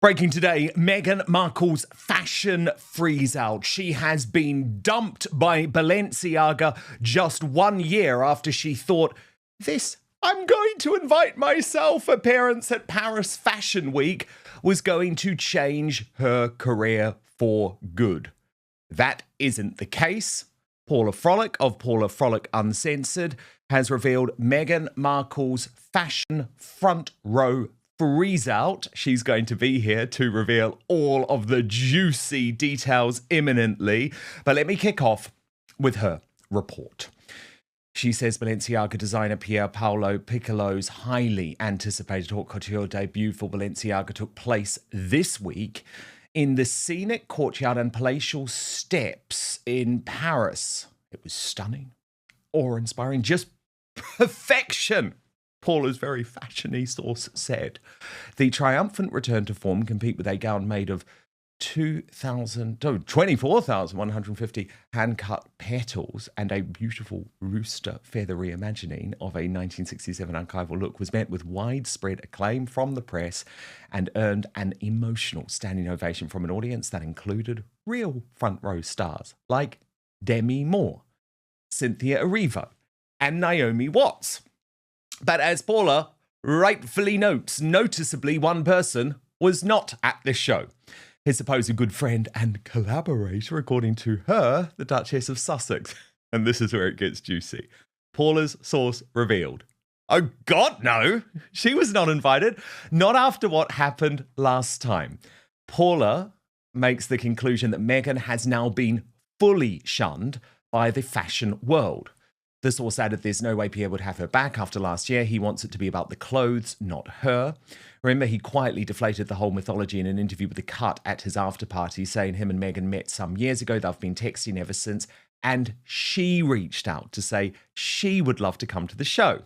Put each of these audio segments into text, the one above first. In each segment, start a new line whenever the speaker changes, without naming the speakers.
Breaking today, Meghan Markle's fashion freeze-out. She has been dumped by Balenciaga just 1 year after she thought, this "I'm going to invite myself" appearance at Paris Fashion Week was going to change her career for good. That isn't the case. Paula Froelich of Paula Froelich Uncensored has revealed Meghan Markle's fashion front row freeze out. She's going to be here to reveal all of the juicy details imminently. But let me kick off with her report. She says Balenciaga designer Paolo Piccolo's highly anticipated haute couture debut for Balenciaga took place this week in the scenic courtyard and palatial steps in Paris. It was stunning, awe-inspiring, just perfection. Paula's very fashion-y source said. The triumphant return to form compete with a gown made of 24,150 hand-cut petals and a beautiful rooster feather reimagining of a 1967 archival look was met with widespread acclaim from the press and earned an emotional standing ovation from an audience that included real front-row stars like Demi Moore, Cynthia Erivo, and Naomi Watts. But as Paula rightfully notes, noticeably one person was not at this show. His supposed good friend and collaborator, according to her, the Duchess of Sussex. And this is where it gets juicy. Paula's source revealed, oh God, no, she was not invited. Not after what happened last time. Paula makes the conclusion that Meghan has now been fully shunned by the fashion world. The source added there's no way Pierre would have her back after last year. He wants it to be about the clothes, not her. Remember, he quietly deflated the whole mythology in an interview with The Cut at his after party, saying him and Meghan met some years ago. They've been texting ever since. And she reached out to say she would love to come to the show.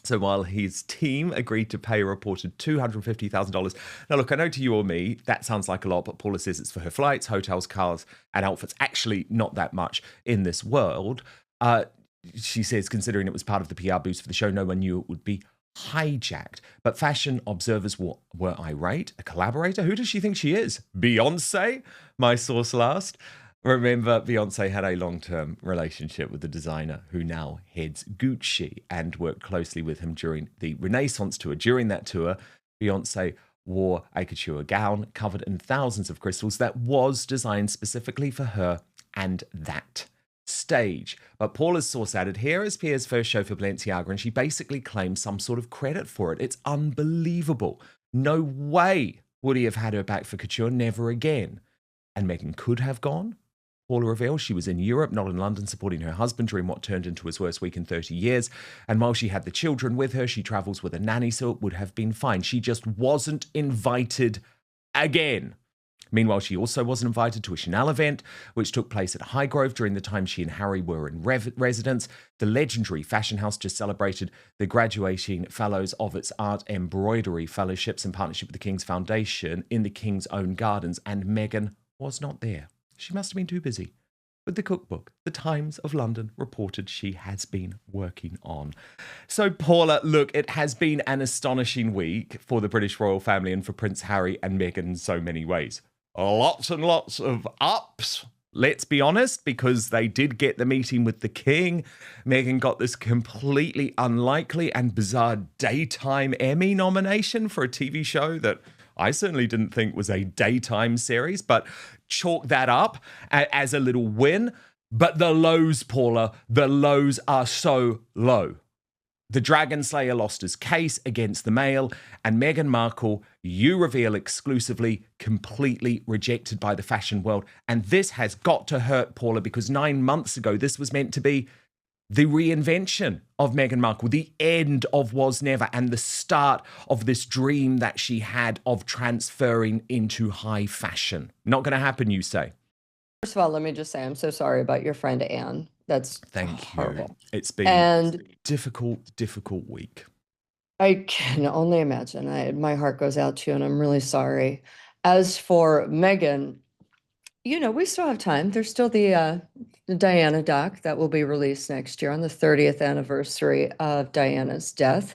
So while his team agreed to pay a reported $250,000. Now, look, I know to you or me, that sounds like a lot, but Paula says it's for her flights, hotels, cars, and outfits. Actually, not that much in this world. She says, considering it was part of the PR boost for the show, no one knew it would be hijacked. But fashion observers were irate. A collaborator? Who does she think she is? Beyonce? My source last. Remember, Beyonce had a long-term relationship with the designer who now heads Gucci and worked closely with him during the Renaissance tour. During that tour, Beyonce wore a couture gown covered in thousands of crystals that was designed specifically for her and that stage. But Paula's source added, here is Pierre's first show for Balenciaga, and she basically claims some sort of credit for it. It's unbelievable. No way would he have had her back for couture, never again. And Meghan could have gone. Paula reveals she was in Europe, not in London, supporting her husband during what turned into his worst week in 30 years. And while she had the children with her, she travels with a nanny, so it would have been fine. She just wasn't invited again. Meanwhile, she also wasn't invited to a Chanel event, which took place at Highgrove during the time she and Harry were in residence. The legendary fashion house just celebrated the graduating fellows of its art embroidery fellowships in partnership with the King's Foundation in the King's own gardens, and Meghan was not there. She must have been too busy with the cookbook the Times of London reported she has been working on. So, Paula, look, it has been an astonishing week for the British royal family and for Prince Harry and Meghan in so many ways. Lots and lots of ups, let's be honest, because they did get the meeting with the King. Meghan got this completely unlikely and bizarre daytime Emmy nomination for a TV show that I certainly didn't think was a daytime series, but chalk that up as a little win. But the lows, Paula, the lows are so low. The Dragon Slayer lost his case against the Mail, and Meghan Markle, you reveal exclusively, completely rejected by the fashion world. And this has got to hurt, Paula, because 9 months ago, this was meant to be the reinvention of Meghan Markle, the end of Was Never, and the start of this dream that she had of transferring into high fashion. Not going to happen, you say?
First of all, let me just say I'm so sorry about your friend Anne. That's
Thank
horrible.
you. It's been a difficult week.
I can only imagine. My heart goes out to you, and I'm really sorry. As for Meghan, we still have time. There's still the Diana doc that will be released next year on the 30th anniversary of Diana's death.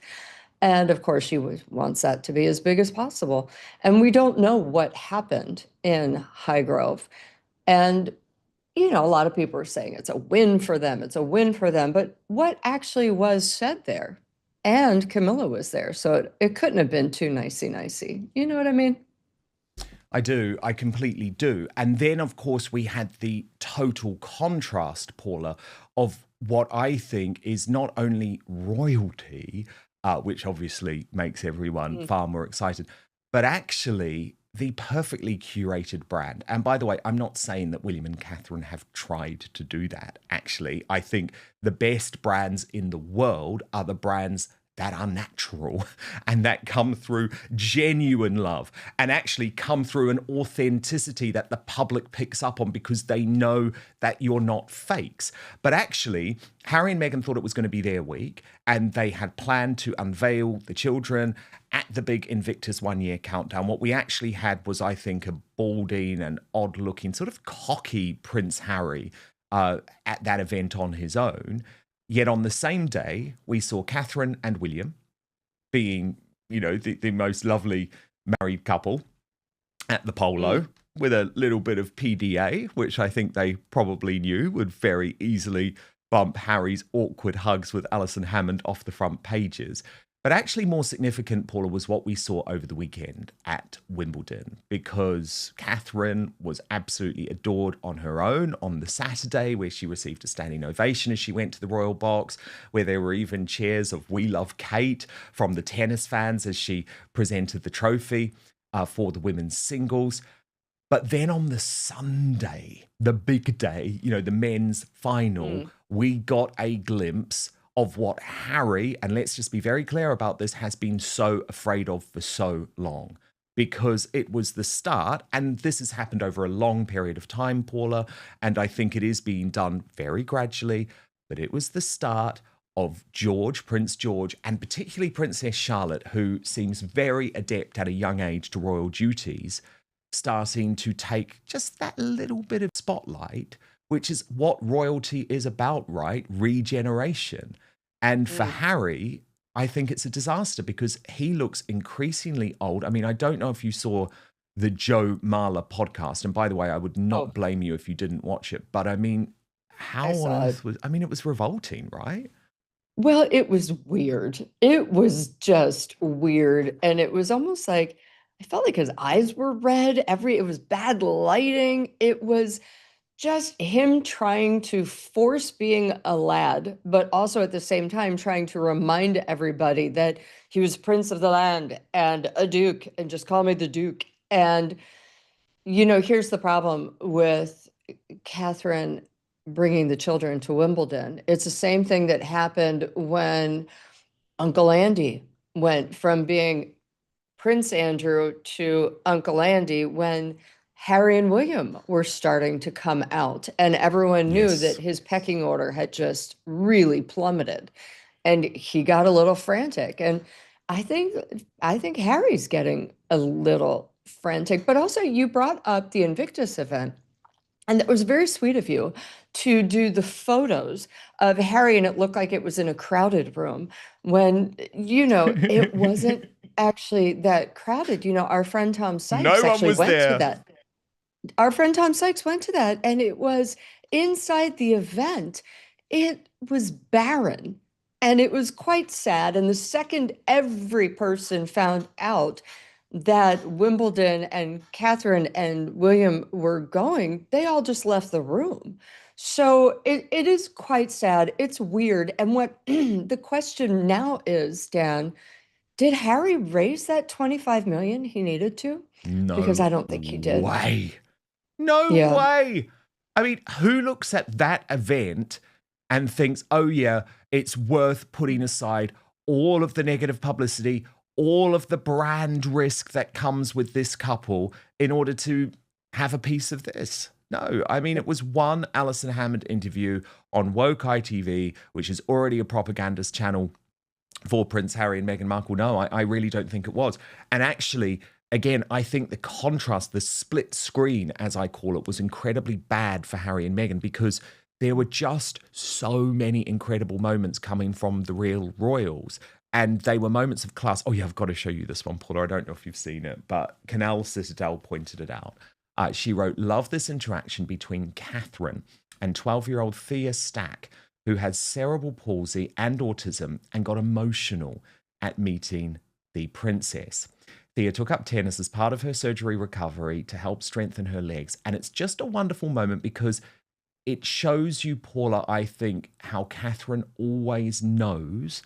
And of course, she wants that to be as big as possible. And we don't know what happened in Highgrove. And, a lot of people are saying it's a win for them. It's a win for them. But what actually was said there? And Camilla was there. So it couldn't have been too nicey-nicey. You know what I mean?
I do. I completely do. And then, of course, we had the total contrast, Paula, of what I think is not only royalty, which obviously makes everyone far more excited, but actually the perfectly curated brand. And by the way, I'm not saying that William and Catherine have tried to do that. Actually, I think the best brands in the world are the brands that are natural and that come through genuine love and actually come through an authenticity that the public picks up on because they know that you're not fakes. But actually, Harry and Meghan thought it was going to be their week, and they had planned to unveil the children at the big Invictus 1 year countdown. What we actually had was, I think, a balding and odd looking, sort of cocky Prince Harry at that event on his own. Yet on the same day, we saw Catherine and William being, the most lovely married couple at the polo with a little bit of PDA, which I think they probably knew would very easily bump Harry's awkward hugs with Alison Hammond off the front pages. But actually more significant, Paula, was what we saw over the weekend at Wimbledon, because Catherine was absolutely adored on her own on the Saturday, where she received a standing ovation as she went to the royal box, where there were even cheers of "We Love Kate" from the tennis fans as she presented the trophy for the women's singles. But then on the Sunday, the big day, the men's final, we got a glimpse of what Harry, and let's just be very clear about this, has been so afraid of for so long. Because it was the start, and this has happened over a long period of time, Paula, and I think it is being done very gradually, but it was the start of Prince George, and particularly Princess Charlotte, who seems very adept at a young age to royal duties, starting to take just that little bit of spotlight, which is what royalty is about, right? Regeneration. And for Harry, I think it's a disaster because he looks increasingly old. I mean, I don't know if you saw the Joe Marler podcast. And by the way, I would not blame you if you didn't watch it. But I mean, how on earth was, it was revolting, right?
Well, it was weird. It was just weird. And it was almost like, I felt like his eyes were red. It was bad lighting. It was just him trying to force being a lad, but also at the same time trying to remind everybody that he was prince of the land and a duke, and just call me the duke. And, here's the problem with Catherine bringing the children to Wimbledon. It's the same thing that happened when Uncle Andy went from being Prince Andrew to Uncle Andy, when Harry and William were starting to come out, and everyone knew that his pecking order had just really plummeted, and he got a little frantic. And I think Harry's getting a little frantic. But also, you brought up the Invictus event, and that was very sweet of you to do the photos of Harry, and it looked like it was in a crowded room when, it wasn't actually that crowded. Our friend Tom Sykes actually went to that. Our friend Tom Sykes went to that, and it was inside the event. It was barren, and it was quite sad. And the second every person found out that Wimbledon and Catherine and William were going, they all just left the room. So it is quite sad. It's weird. And what the question now is, Dan, did Harry raise that 25 million he needed to?
No,
because I don't think he did.
No way. I mean, who looks at that event and thinks, oh yeah, it's worth putting aside all of the negative publicity, all of the brand risk that comes with this couple in order to have a piece of this? No, I mean, it was one Alison Hammond interview on Woke ITV, which is already a propagandist channel for Prince Harry and Meghan Markle. No, I really don't think it was. And actually, again, I think the contrast, the split screen, as I call it, was incredibly bad for Harry and Meghan, because there were just so many incredible moments coming from the real royals. And they were moments of class. Oh, yeah, I've got to show you this one, Paula. I don't know if you've seen it, but Canal Citadel pointed it out. She wrote, love this interaction between Catherine and 12-year-old Thea Stack, who has cerebral palsy and autism and got emotional at meeting the princess. Thea took up tennis as part of her surgery recovery to help strengthen her legs. And it's just a wonderful moment because it shows you, Paula, I think, how Catherine always knows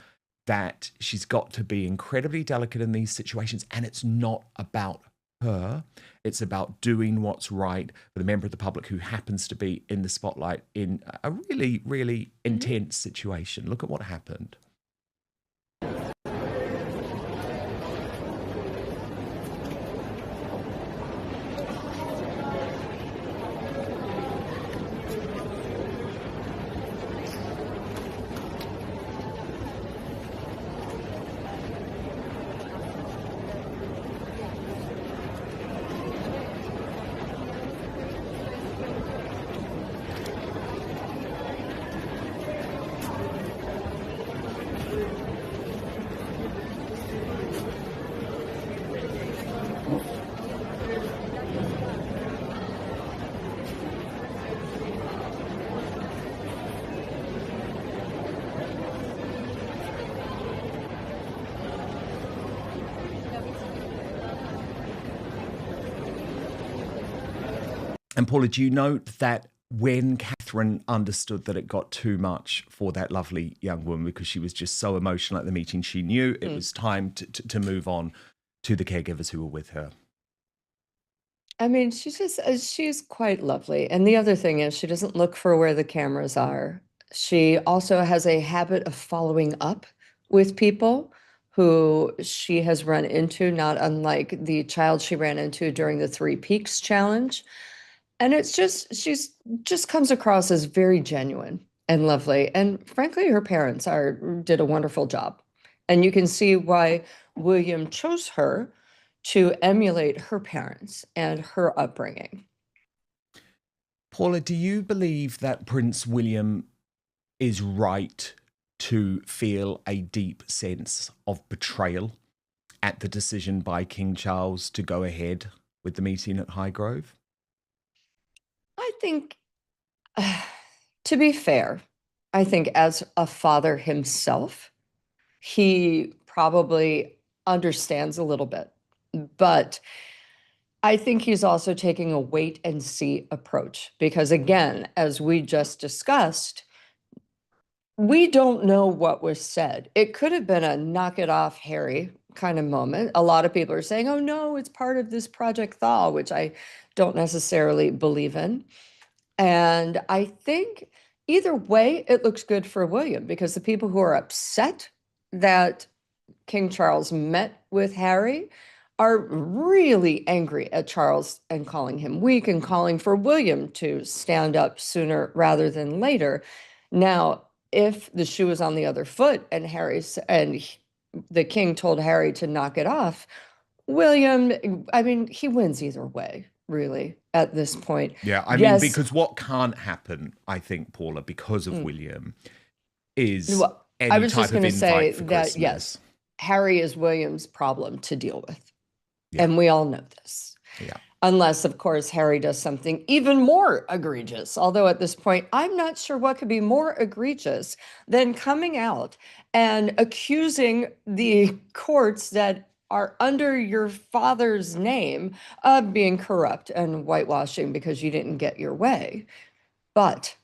that she's got to be incredibly delicate in these situations. And it's not about her. It's about doing what's right for the member of the public who happens to be in the spotlight in a really, really intense situation. Look at what happened. And Paula, do you note that when Catherine understood that it got too much for that lovely young woman because she was just so emotional at the meeting, she knew it was time to move on to the caregivers who were with her?
I mean, she's quite lovely. And the other thing is she doesn't look for where the cameras are. She also has a habit of following up with people who she has run into, not unlike the child she ran into during the Three Peaks challenge. And she's just comes across as very genuine and lovely. And frankly, her parents did a wonderful job. And you can see why William chose her to emulate her parents and her upbringing.
Paula, do you believe that Prince William is right to feel a deep sense of betrayal at the decision by King Charles to go ahead with the meeting at Highgrove?
I think, to be fair, I think as a father himself, he probably understands a little bit. But I think he's also taking a wait and see approach because, again, as we just discussed, we don't know what was said. It could have been a knock it off, Harry kind of moment. A lot of people are saying, oh, no, it's part of this Project Thaw, which I don't necessarily believe in. And I think either way, it looks good for William because the people who are upset that King Charles met with Harry are really angry at Charles and calling him weak and calling for William to stand up sooner rather than later. Now, if the shoe was on the other foot and the king told Harry to knock it off, William, I mean, he wins either way, really, at this point.
Yeah, I mean, because what can't happen, I think, Paula, because of William, is
Well, I
any
was
type
just
of
going to say
invite for
that,
Christmas.
yes, Harry is William's problem to deal with.
Yeah.
And we all know this.
Yeah.
Unless, of course, Harry does something even more egregious. Although at this point, I'm not sure what could be more egregious than coming out and accusing the courts that are under your father's name of being corrupt and whitewashing because you didn't get your way. But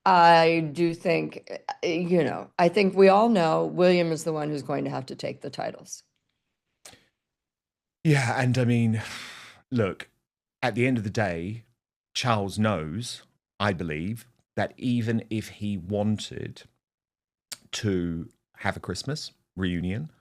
I do think, I think we all know William is the one who's going to have to take the titles.
Yeah, and I mean, look, at the end of the day, Charles knows, I believe, that even if he wanted to have a Christmas reunion,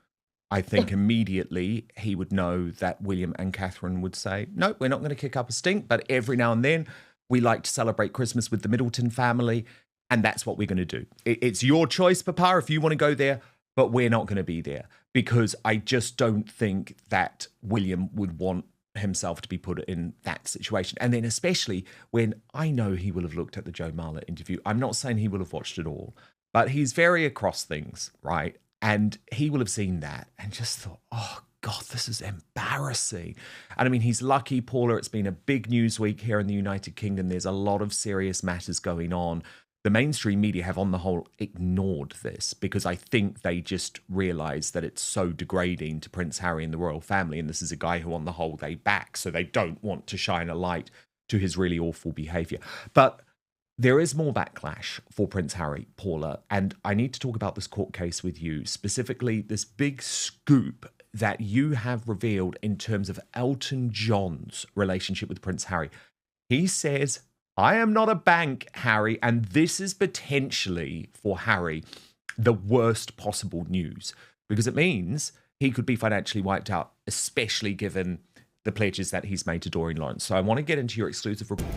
I think immediately he would know that William and Catherine would say, no, we're not going to kick up a stink, but every now and then we like to celebrate Christmas with the Middleton family, and that's what we're going to do. It's your choice, Papa, if you want to go there, but we're not going to be there because I just don't think that William would want himself to be put in that situation. And then especially when I know he will have looked at the Joe Marler interview. I'm not saying he will have watched it all, but he's very across things, right? And he will have seen that and just thought, oh, God, this is embarrassing. And I mean, he's lucky, Paula. It's been a big news week here in the United Kingdom. There's a lot of serious matters going on. The mainstream media have, on the whole, ignored this because I think they just realise that it's so degrading to Prince Harry and the royal family. And this is a guy who, on the whole, they back. So they don't want to shine a light to his really awful behaviour. But there is more backlash for Prince Harry, Paula, and I need to talk about this court case with you, specifically this big scoop that you have revealed in terms of Elton John's relationship with Prince Harry. He says, I am not a bank, Harry, and this is potentially, for Harry, the worst possible news, because it means he could be financially wiped out, especially given the pledges that he's made to Doreen Lawrence. So I want to get into your exclusive report.